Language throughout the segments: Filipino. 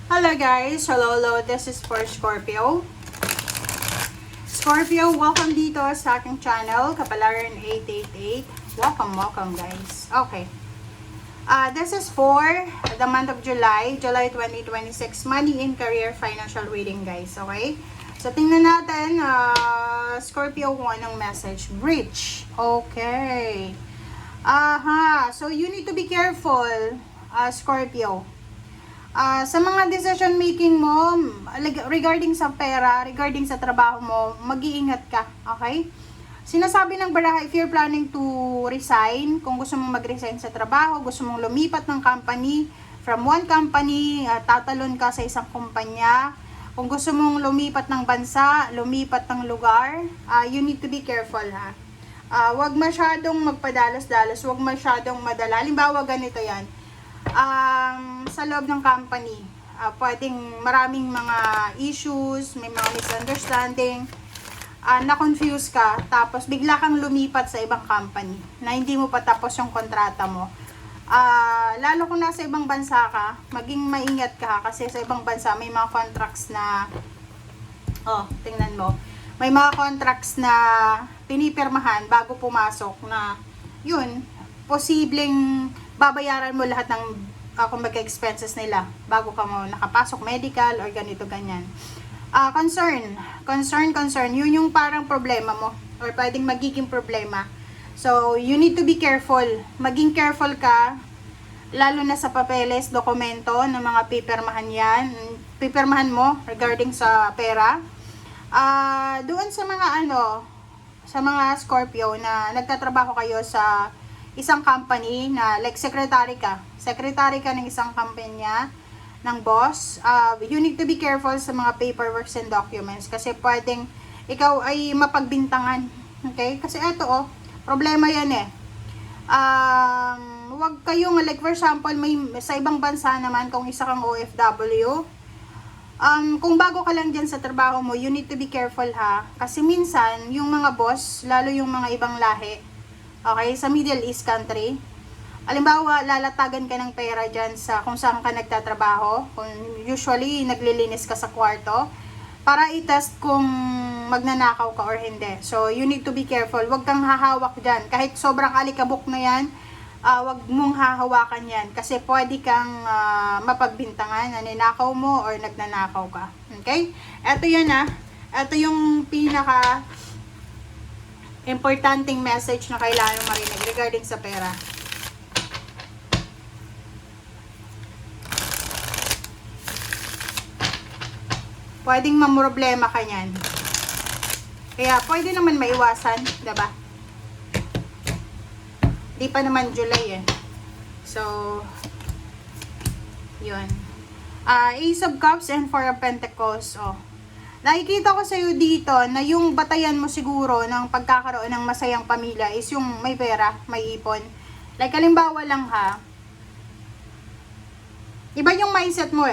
Hello guys, hello, this is for Scorpio. Scorpio, welcome dito sa aking channel, Kapalaran 888. Welcome guys. Okay. This is for the month of July 2026, money in career financial reading guys, okay? So tingnan natin, Scorpio 1 ang message, breach. Okay. So you need to be careful, Scorpio. Sa mga decision making mo regarding sa pera, regarding sa trabaho mo, mag-iingat ka, okay? Sinasabi ng baraha, if you're planning to resign, kung gusto mong mag-resign sa trabaho, gusto mong lumipat ng company, from one company, tatalon ka sa isang kumpanya, kung gusto mong lumipat ng bansa, lumipat ng lugar, you need to be careful ha. Wag masyadong magpadalos-dalos, wag masyadong madala. Halimbawa ganito yan, sa loob ng company, pwedeng maraming mga issues, may mga misunderstanding, na-confuse ka, tapos bigla kang lumipat sa ibang company na hindi mo pa tapos yung kontrata mo. Lalo kung nasa ibang bansa ka, maging maingat ka kasi sa ibang bansa may mga contracts na tingnan mo, may mga contracts na pinipirmahan bago pumasok na yun, posibleng babayaran mo lahat ng kumbaga expenses nila bago ka mo nakapasok, medical or ganito ganyan. Concern, yun yung parang problema mo or pwedeng magiging problema. So, you need to be careful. Maging careful ka, lalo na sa papeles, dokumento, ng mga pipirmahan mo regarding sa pera. Doon sa mga sa mga Scorpio na nagtatrabaho kayo sa isang company na like secretary ka ng isang kumpanya ng boss, you need to be careful sa mga paperwork and documents kasi pwedeng ikaw ay mapagbintangan, okay? Kasi eto problema yan wag kayong like for example may sa ibang bansa naman kung isa kang OFW, kung bago ka lang dyan sa trabaho mo, you need to be careful ha, kasi minsan yung mga boss, lalo yung mga ibang lahi, okay, sa Middle East country, halimbawa, lalatagan ka ng pera dyan sa kung saan ka nagtatrabaho. Kung usually, naglilinis ka sa kwarto para i-test kung magnanakaw ka or hindi. So, you need to be careful. Huwag kang hahawak dyan. Kahit sobrang alikabok na yan, huwag mong hahawakan yan. Kasi pwede kang mapagbintangan na ninakaw mo or nagnanakaw ka. Okay? Ito yan Ito yung pinaka importanteng message na kailangan marinig regarding sa pera. Pwedeng mamroblema ka niyan. Kaya pwede naman maiwasan, diba? Di pa naman July So, yun. Ace of Cups and Four of Pentacles. Nakikita ko sa'yo dito na yung batayan mo siguro ng pagkakaroon ng masayang pamilya is yung may pera, may ipon. Like, halimbawa lang ha. Iba yung mindset mo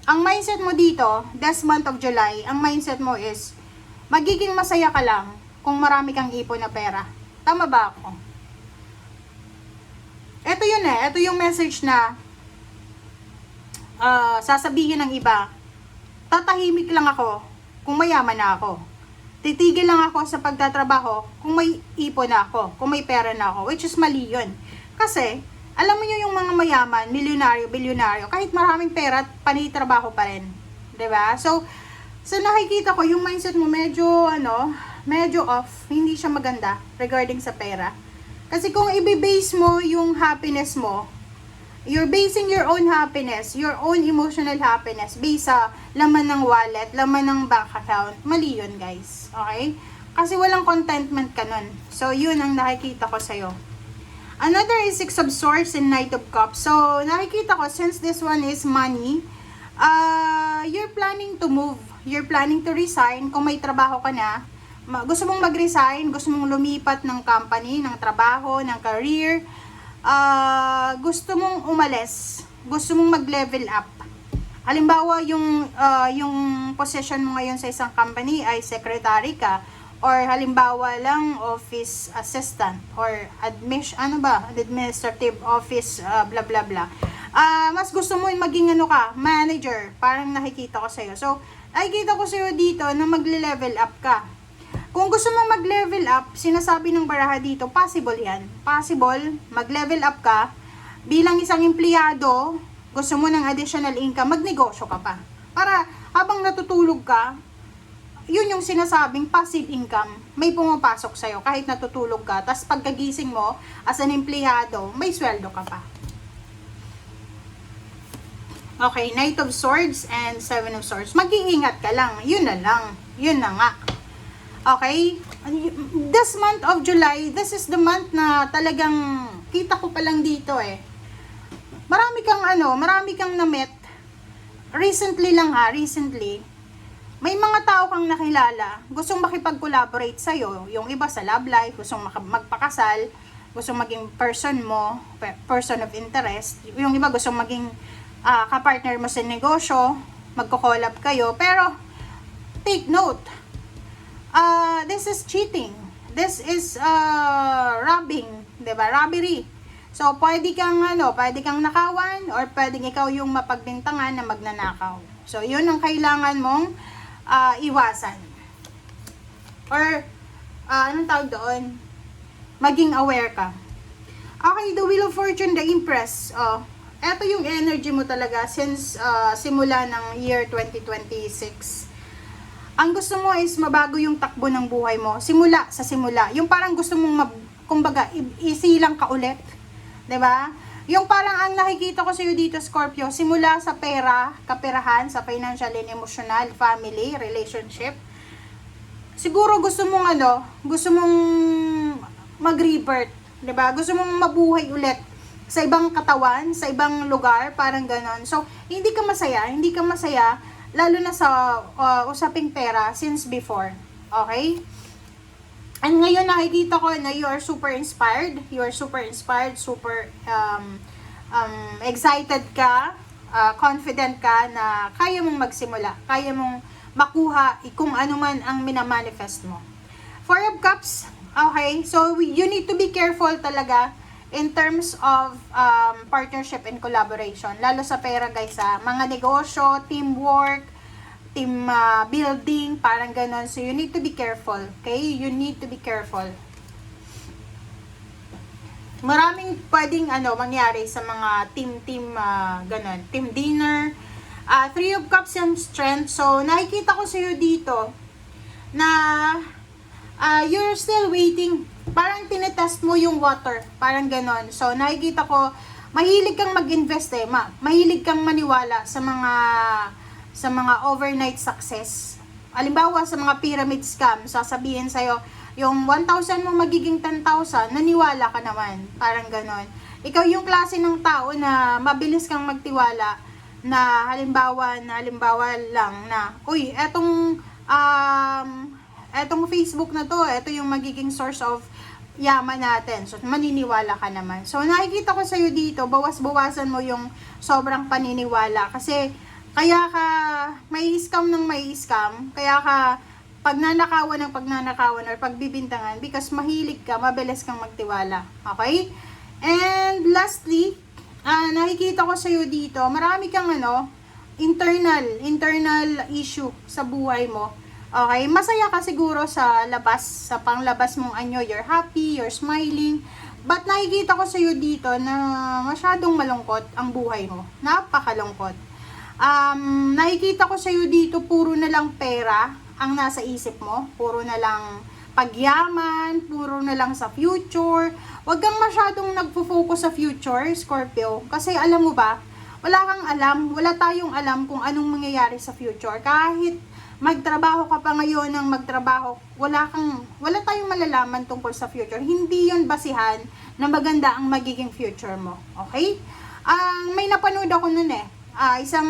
Ang mindset mo dito, this month of July, ang mindset mo is, magiging masaya ka lang kung marami kang ipon na pera. Tama ba ako? Ito yun Ito yung message na, sasabihin ng iba, tatahimik lang ako kung mayaman na ako. Titigil lang ako sa pagtatrabaho kung may ipon na ako, kung may pera na ako, which is mali yun. Kasi, alam mo yung mga mayaman, milyonaryo, bilyonaryo, kahit maraming pera, panitrabaho pa rin. 'Di ba? So nakikita ko, yung mindset mo medyo, medyo off. Hindi siya maganda regarding sa pera. Kasi kung i-base mo yung happiness mo, you're basing your own happiness, your own emotional happiness, based sa laman ng wallet, laman ng bank account, mali yun guys. Okay? Kasi walang contentment ka nun. So, yun ang nakikita ko sa'yo. Another is Six of Swords and Knight of Cups. So, nakikita ko, since this one is money, you're planning to move. You're planning to resign. Kung may trabaho ka na, gusto mong mag-resign, gusto mong lumipat ng company, ng trabaho, ng career, gusto mong umalis, gusto mong mag-level up. Halimbawa, yung position mo ngayon sa isang company ay secretary ka, or halimbawa lang office assistant or administrative office blah blah blah. Mas gusto mo yung maging ano ka, manager, parang nakikita ko sa'yo. So, nakikita ko sa'yo dito na magle-level up ka. Kung gusto mo mag-level up, sinasabi ng baraha dito, possible yan. Possible, mag-level up ka, bilang isang empleyado, gusto mo ng additional income, magnegosyo ka pa. Para habang natutulog ka, yun yung sinasabing passive income, may pumapasok sa'yo kahit natutulog ka. Tapos pagkagising mo, as an empleyado, may sweldo ka pa. Okay, Knight of Swords and Seven of Swords. Mag-iingat ka lang. Yun na lang. Yun na nga. Okay? This month of July, this is the month na talagang kita ko pa lang dito eh. Marami kang na-met. Recently lang ha, recently. May mga tao kang nakilala, gustong makipag-collaborate sa'yo. Yung iba sa love life, gustong magpakasal, gustong maging person mo, person of interest. Yung iba gustong maging kapartner mo sa negosyo, magko-collab kayo. Pero, take note, this is cheating. This is robbing, diba? Robbery. So, pwede kang nakawan or pwedeng ikaw yung mapagbintangan na magnanakaw. So, yun ang kailangan mong iwasan. Or, anong tawag doon? Maging aware ka. Okay, the Wheel of Fortune, the Empress. Eto yung energy mo talaga since simula ng year 2026. Ang gusto mo is mabago yung takbo ng buhay mo. Simula sa simula. Yung parang gusto mong, kumbaga, isilang ka ulit. 'Di ba? Yung parang ang nakikita ko sa iyo dito, Scorpio, simula sa pera, kaperahan, sa financial and emotional, family, relationship. Siguro gusto mong mag-rebirth, 'di ba? Gusto mong mabuhay ulit sa ibang katawan, sa ibang lugar, parang ganon. So, hindi ka masaya, lalo na sa usaping pera since before. Okay? And ngayon nakikita ko na you are super inspired, super excited ka, confident ka na kaya mong magsimula, kaya mong makuha kung ano man ang minamanifest mo. Four of Cups, okay, so you need to be careful talaga in terms of partnership and collaboration, lalo sa pera guys mga negosyo, teamwork, team building, parang ganon. So you need to be careful, okay? You need to be careful. Maraming pwedeng mangyari sa mga team ganon, team dinner. Three of Cups and Strength. So nakikita ko sa iyo dito na you're still waiting. Parang tinetest mo yung water. Parang ganon. So, nakikita ko, mahilig kang mag-invest mahilig kang maniwala sa mga overnight success. Halimbawa, sa mga pyramid scam, sasabihin sa'yo, yung 1,000 mo magiging 10,000, naniwala ka naman. Parang ganon. Ikaw yung klase ng tao na mabilis kang magtiwala na halimbawa lang na, uy, etong Facebook na to, eto yung magiging source of yaman natin. So, maniniwala ka naman. So, nakikita ko sa'yo dito, bawas-bawasan mo yung sobrang paniniwala. Kasi, kaya ka may scam, kaya ka pagnanakawan or pagbibintangan because mahilig ka, mabilis kang magtiwala. Okay? And lastly, nakikita ko sa'yo dito, marami kang internal issue sa buhay mo. Okay, masaya ka siguro sa labas, sa panglabas mong anyo, you're happy, you're smiling. But nakikita ko sa iyo dito na masyadong malungkot ang buhay mo. Napakalungkot. Nakikita ko sa iyo dito puro na lang pera ang nasa isip mo. Puro na lang pagyaman, puro na lang sa future. Huwag kang masyadong nagfo-focus sa future, Scorpio. Kasi alam mo ba, wala tayong alam kung anong mangyayari sa future. Kahit magtrabaho ka pa ngayon ng magtrabaho, wala tayong malalaman tungkol sa future. Hindi yon basihan na maganda ang magiging future mo. Okay? May napanood ako nun isang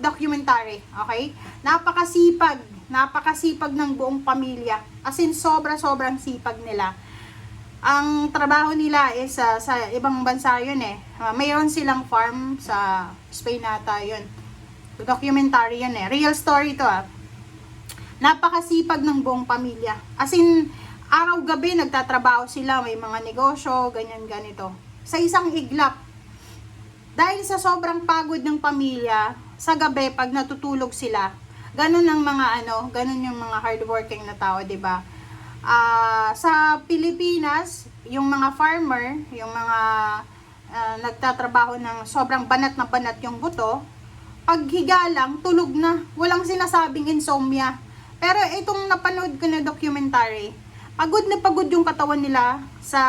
documentary. Okay? Napakasipag ng buong pamilya. As in, sobrang sipag nila. Ang trabaho nila is sa ibang bansa yun mayroon silang farm sa Spain nata yun. Documentary yun real story to Napakasipag ng buong pamilya. As in, araw-gabi nagtatrabaho sila, may mga negosyo, ganyan-ganito. Sa isang iglap, Dahil sa sobrang pagod ng pamilya, sa gabi pag natutulog sila, ganun ang mga ganun yung mga hardworking na tao, 'di ba? Sa Pilipinas, yung mga farmer, yung mga nagtatrabaho ng sobrang banat na banat yung buto, paghiga lang, tulog na. Walang sinasabing insomnia. Pero itong napanood ko na documentary, pagod na pagod yung katawan nila sa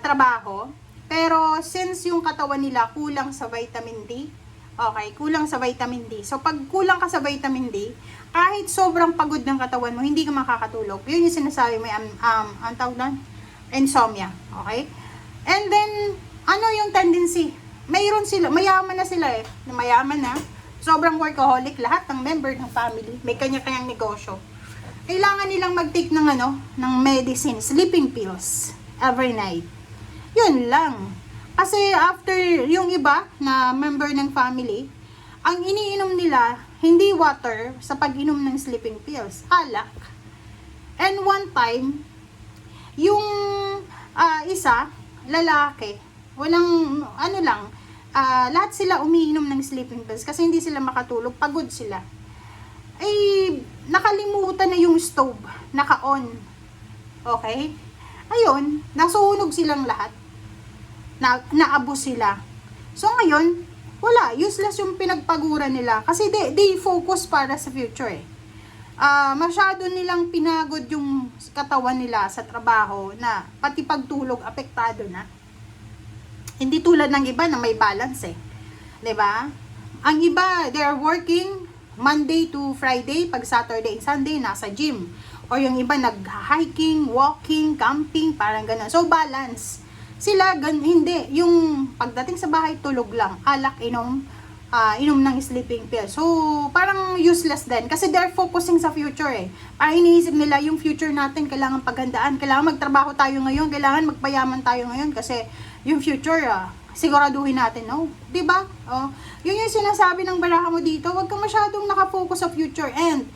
trabaho. Pero since yung katawan nila kulang sa vitamin D, okay, kulang sa vitamin D. So pag kulang ka sa vitamin D, kahit sobrang pagod ng katawan mo, hindi ka makakatulog. Yun yung sinasabi may ang tawag doon, insomnia. Okay? And then, ano yung tendency? Mayroon sila, mayaman na sila eh. Mayaman na. Sobrang workaholic. Lahat ng member ng family. May kanya-kanyang negosyo. Kailangan nilang mag-take ng ng medicine, sleeping pills, every night. Yun lang. Kasi after yung iba na member ng family, ang iniinom nila, hindi water sa pag-inom ng sleeping pills. Alak. And one time, yung isa, lalaki, walang lahat sila umiinom ng sleeping pills kasi hindi sila makatulog, pagod sila. Ay nakalimutan na yung stove, naka-on. Okay? Ayun, nasunog silang lahat. Naabos sila. So ngayon, wala, useless yung pinagpaguran nila kasi they focus para sa future eh. Masyado nilang pinagod yung katawan nila sa trabaho na pati pagtulog apektado na. Hindi tulad ng iba na may balance eh. 'Di ba? Ang iba, they are working Monday to Friday, pag Saturday and Sunday nasa gym. Or yung iba nag-hiking, walking, camping, parang ganun. So balance. Sila hindi, yung pagdating sa bahay tulog lang, alak, inom ng sleeping pill. So, parang useless din. Kasi they're focusing sa future eh. Parang iniisip nila yung future natin, kailangan paghandaan. Kailangan magtrabaho tayo ngayon. Kailangan magpayaman tayo ngayon. Kasi yung future, siguraduhin natin, no? Diba? Oh, yun yung sinasabi ng baraha mo dito. Huwag ka masyadong nakafocus sa future. And,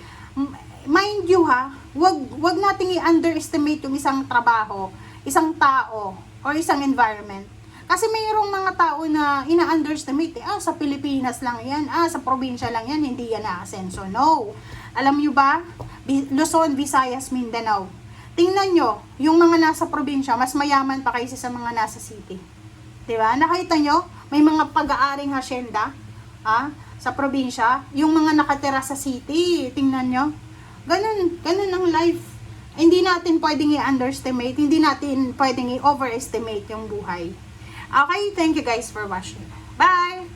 mind you wag nating i-underestimate yung isang trabaho, isang tao, or isang environment. Kasi mayroong mga tao na ina-underestimate sa Pilipinas lang yan, sa probinsya lang yan, hindi yan naasenso. No. Alam nyo ba? Luzon, Visayas, Mindanao. Tingnan nyo, yung mga nasa probinsya, mas mayaman pa kaysa sa mga nasa city. Diba? Nakita nyo? May mga pag-aaring hasyenda sa probinsya. Yung mga nakatira sa city, tingnan nyo. Ganun ang life. Hindi natin pwedeng i-underestimate, hindi natin pwedeng i-overestimate yung buhay. Okay, thank you guys for watching. Bye!